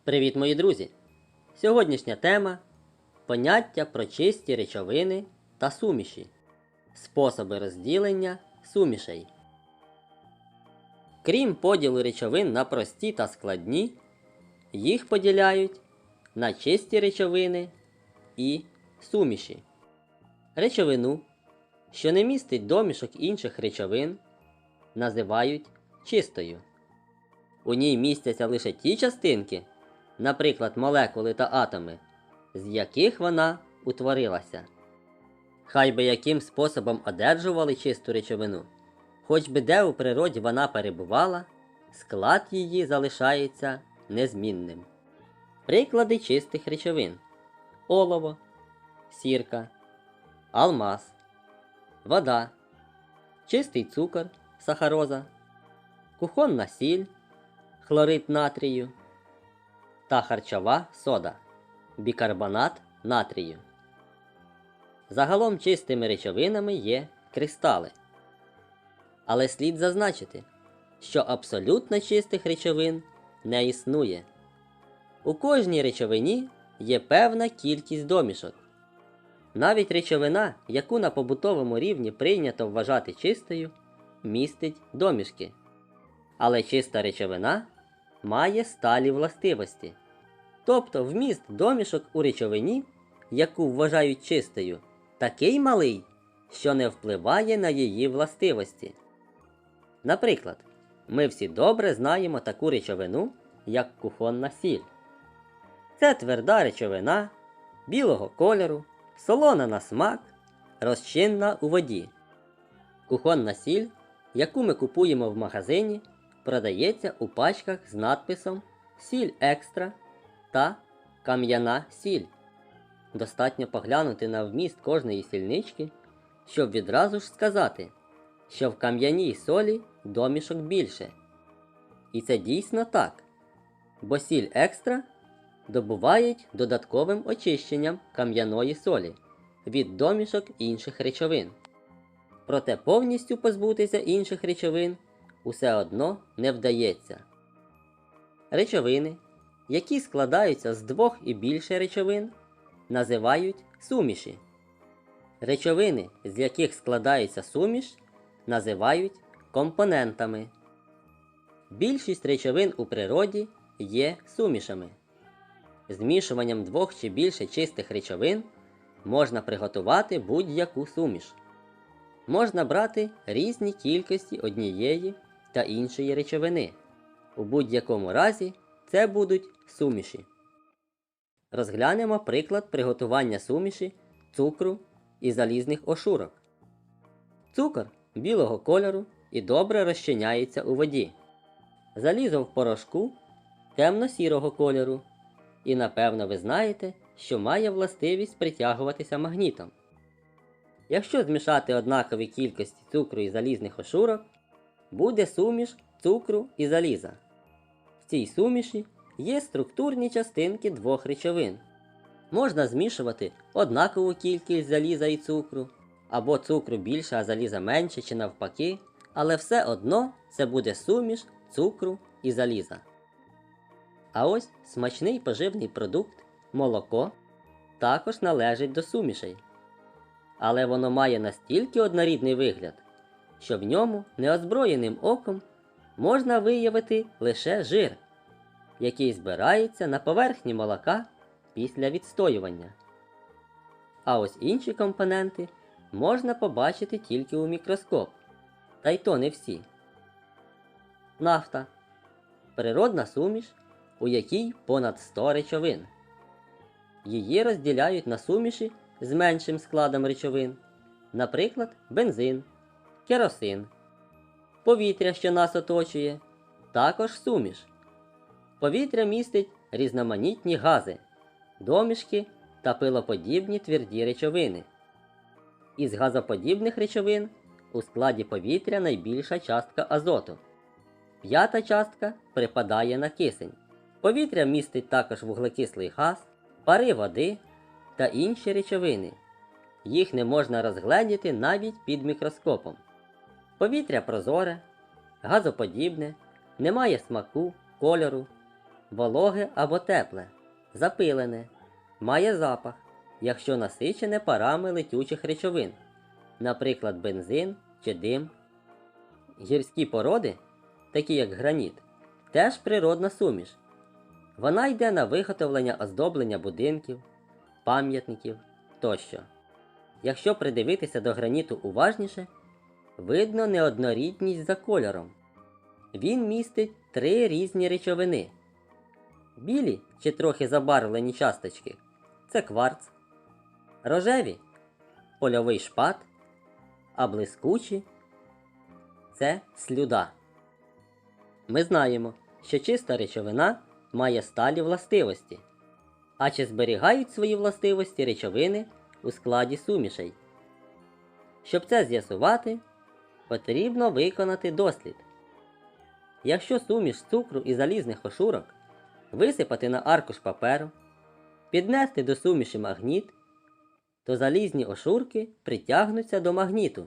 Привіт, мої друзі! Сьогоднішня тема – поняття про чисті речовини та суміші, способи розділення сумішей. Крім поділу речовин на прості та складні, їх поділяють на чисті речовини і суміші. Речовину, що не містить домішок інших речовин, називають чистою. У ній містяться лише ті частинки, наприклад, молекули та атоми, з яких вона утворилася. Хай би яким способом одержували чисту речовину, хоч би де у природі вона перебувала, склад її залишається незмінним. Приклади чистих речовин: олово, сірка, алмаз, вода, чистий цукор, сахароза, кухонна сіль, хлорид натрію та харчова сода, бікарбонат натрію. Загалом чистими речовинами є кристали. Але слід зазначити, що абсолютно чистих речовин не існує. У кожній речовині є певна кількість домішок. Навіть речовина, яку на побутовому рівні прийнято вважати чистою, містить домішки. Але чиста речовина має сталі властивості. Тобто вміст домішок у речовині, яку вважають чистою, такий малий, що не впливає на її властивості. Наприклад, ми всі добре знаємо таку речовину, як кухонна сіль. Це тверда речовина, білого кольору, солона на смак, розчинна у воді. Кухонна сіль, яку ми купуємо в магазині, продається у пачках з надписом «Сіль екстра» та «Кам'яна сіль». Достатньо поглянути на вміст кожної сільнички, щоб відразу ж сказати, що в кам'яній солі домішок більше. І це дійсно так, бо сіль екстра добувають додатковим очищенням кам'яної солі від домішок інших речовин. Проте повністю позбутися інших речовин усе одно не вдається. Речовини, які складаються з двох і більше речовин, називають суміші. Речовини, з яких складається суміш, називають компонентами. Більшість речовин у природі є сумішами. Змішуванням двох чи більше чистих речовин можна приготувати будь-яку суміш. Можна брати різні кількості однієї та іншої речовини. У будь-якому разі це будуть суміші. Розглянемо приклад приготування суміші цукру і залізних ошурок. Цукор білого кольору і добре розчиняється у воді. Залізо в порошку темно-сірого кольору. І напевно ви знаєте, що має властивість притягуватися магнітом. Якщо змішати однакові кількості цукру і залізних ошурок, буде суміш цукру і заліза. В цій суміші є структурні частинки двох речовин. Можна змішувати однакову кількість заліза і цукру, або цукру більше, а заліза менше, чи навпаки, але все одно це буде суміш цукру і заліза. А ось смачний поживний продукт – молоко – також належить до сумішей. Але воно має настільки однорідний вигляд, що в ньому неозброєним оком можна виявити лише жир, який збирається на поверхні молока після відстоювання. А ось інші компоненти можна побачити тільки у мікроскоп, та й то не всі. Нафта – природна суміш, у якій понад 100 речовин. Її розділяють на суміші з меншим складом речовин, наприклад, бензин, керосин. Повітря, що нас оточує, також суміш. Повітря містить різноманітні гази, домішки та пилоподібні тверді речовини. Із газоподібних речовин у складі повітря найбільша частка азоту. 5-та частка припадає на кисень. Повітря містить також вуглекислий газ, пари води та інші речовини. Їх не можна розгледіти навіть під мікроскопом. Повітря прозоре, газоподібне, не має смаку, кольору. вологе або тепле, запилене, має запах, якщо насичене парами летючих речовин, наприклад, бензин чи дим. Гірські породи, такі як граніт, теж природна суміш. Вона йде на виготовлення оздоблення будинків, пам'ятників тощо. Якщо придивитися до граніту уважніше, видно неоднорідність за кольором. Він містить 3 різні речовини. Білі чи трохи забарвлені часточки – це кварц, рожеві – польовий шпат, а блискучі – це слюда. Ми знаємо, що чиста речовина має сталі властивості. А чи зберігають свої властивості речовини у складі сумішей? Щоб це з'ясувати, потрібно виконати дослід. Якщо суміш цукру і залізних ошурок висипати на аркуш паперу, піднести до суміші магніт, то залізні ошурки притягнуться до магніту,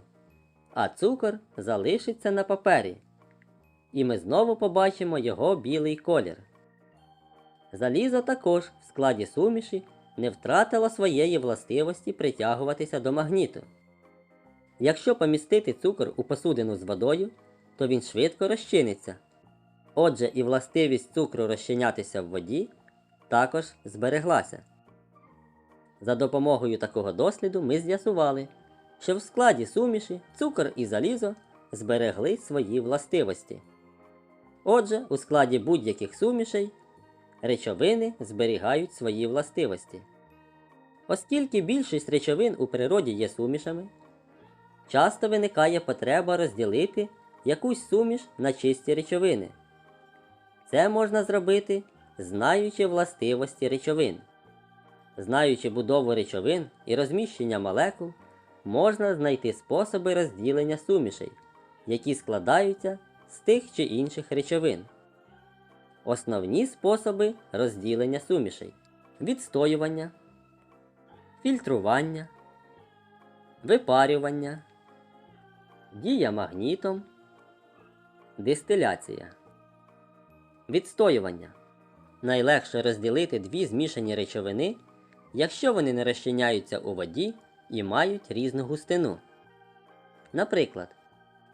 а цукор залишиться на папері, і ми знову побачимо його білий колір. Залізо також в складі суміші не втратило своєї властивості притягуватися до магніту. Якщо помістити цукор у посудину з водою, то він швидко розчиниться. Отже, і властивість цукру розчинятися в воді також збереглася. За допомогою такого досліду ми з'ясували, що в складі суміші цукор і залізо зберегли свої властивості. Отже, у складі будь-яких сумішей речовини зберігають свої властивості. Оскільки більшість речовин у природі є сумішами, часто виникає потреба розділити якусь суміш на чисті речовини. Це можна зробити, знаючи властивості речовин. Знаючи будову речовин і розміщення молекул, можна знайти способи розділення сумішей, які складаються з тих чи інших речовин. Основні способи розділення сумішей – відстоювання, фільтрування, випарювання, дія магнітом, дистиляція. Відстоювання. Найлегше розділити дві змішані речовини, якщо вони не розчиняються у воді і мають різну густину. Наприклад,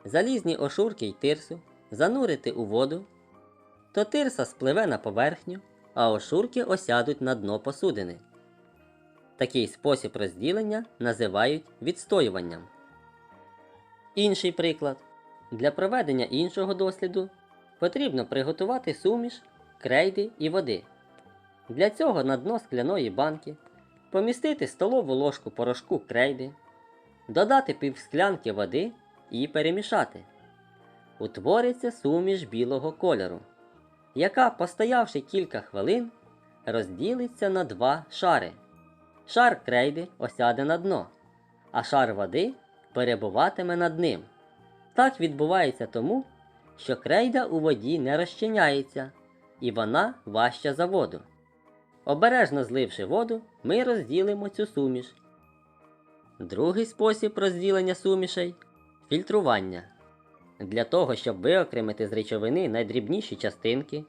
залізні ошурки й тирсу занурити у воду, то тирса спливе на поверхню, а ошурки осядуть на дно посудини. Такий спосіб розділення називають відстоюванням. Інший приклад. Для проведення іншого досліду потрібно приготувати суміш, крейди і води. Для цього на дно скляної банки помістити столову ложку порошку крейди, додати півсклянки води і перемішати. Утвориться суміш білого кольору, яка, постоявши кілька хвилин, розділиться на 2 шари. Шар крейди осяде на дно, а шар води перебуватиме над ним. Так відбувається тому, що крейда у воді не розчиняється, і вона важча за воду. Обережно зливши воду, ми розділимо цю суміш. Другий спосіб розділення сумішей – фільтрування. Для того, щоб виокремити з речовини найдрібніші частинки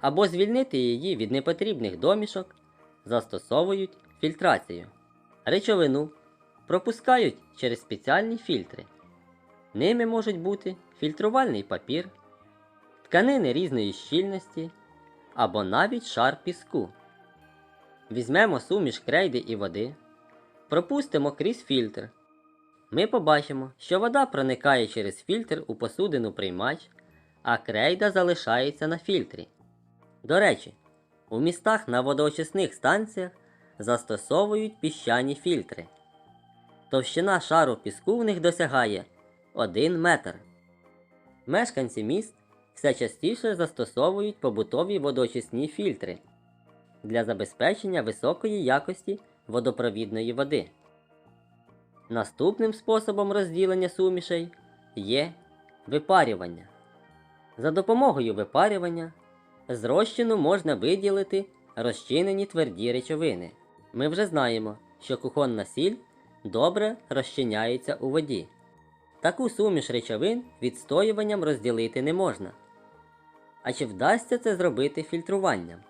або звільнити її від непотрібних домішок, застосовують фільтрацію. Речовину пропускають через спеціальні фільтри. Ними можуть бути фільтрувальний папір, тканини різної щільності або навіть шар піску. Візьмемо суміш крейди і води, пропустимо крізь фільтр. Ми побачимо, що вода проникає через фільтр у посудину-приймач, а крейда залишається на фільтрі. До речі, у містах на водоочисних станціях застосовують піщані фільтри. Товщина шару піску в них досягає 1 метр. Мешканці міст все частіше застосовують побутові водоочисні фільтри для забезпечення високої якості водопровідної води. Наступним способом розділення сумішей є випарювання. За допомогою випарювання з розчину можна виділити розчинені тверді речовини. Ми вже знаємо, що кухонна сіль добре розчиняється у воді. Таку суміш речовин відстоюванням розділити не можна. А чи вдасться це зробити фільтруванням?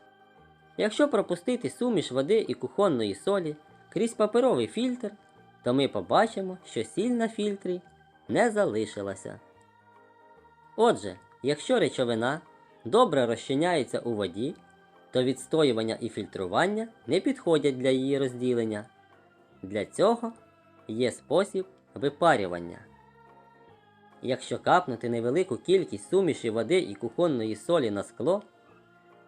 Якщо пропустити суміш води і кухонної солі крізь паперовий фільтр, то ми побачимо, що сіль на фільтрі не залишилася. Отже, якщо речовина добре розчиняється у воді, то відстоювання і фільтрування не підходять для її розділення. Для цього є спосіб випарювання. Якщо капнути невелику кількість суміші води і кухонної солі на скло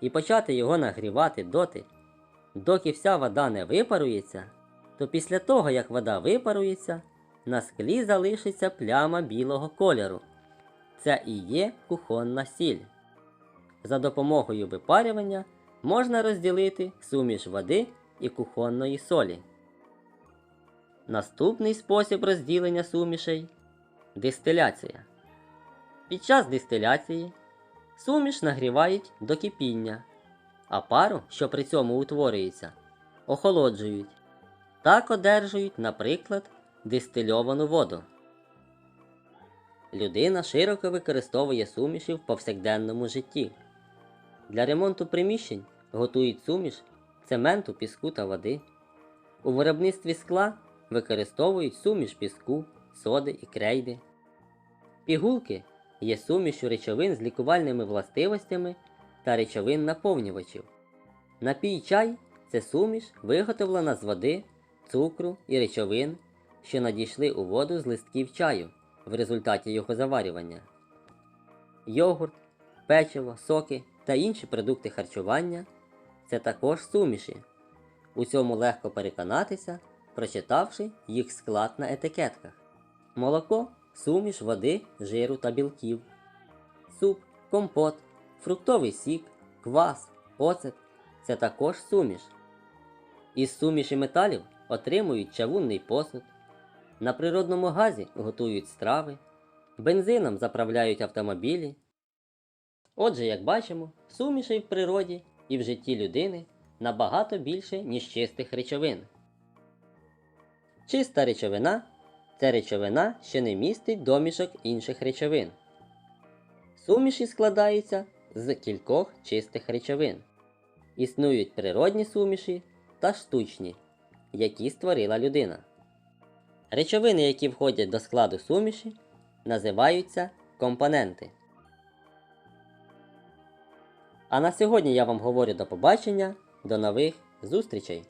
і почати його нагрівати доти, доки вся вода не випарується, то після того, як вода випарується, на склі залишиться пляма білого кольору. Це і є кухонна сіль. За допомогою випарювання можна розділити суміш води і кухонної солі. Наступний спосіб розділення сумішей – дистиляція. Під час дистиляції суміш нагрівають до кипіння, а пару, що при цьому утворюється, охолоджують. Так одержують, наприклад, дистильовану воду. Людина широко використовує суміші в повсякденному житті. Для ремонту приміщень готують суміш цементу, піску та води. У виробництві скла використовують суміш піску, соди і крейди. Пігулки є сумішю речовин з лікувальними властивостями та речовин наповнювачів. Напій чай – це суміш, виготовлена з води, цукру і речовин, що надійшли у воду з листків чаю в результаті його заварювання. Йогурт, печиво, соки та інші продукти харчування – це також суміші. У цьому легко переконатися, прочитавши їх склад на етикетках. Молоко – суміш води, жиру та білків. Суп, компот, фруктовий сік, квас, оцет – це також суміш. Із суміші металів отримують чавунний посуд. На природному газі готують страви, бензином заправляють автомобілі. Отже, як бачимо, сумішей в природі і в житті людини набагато більше, ніж чистих речовин. Чиста речовина – це речовина, що не містить домішок інших речовин. Суміші складаються з кількох чистих речовин. Існують природні суміші та штучні, які створила людина. Речовини, які входять до складу суміші, називаються компоненти. А на сьогодні я вам говорю до побачення, до нових зустрічей!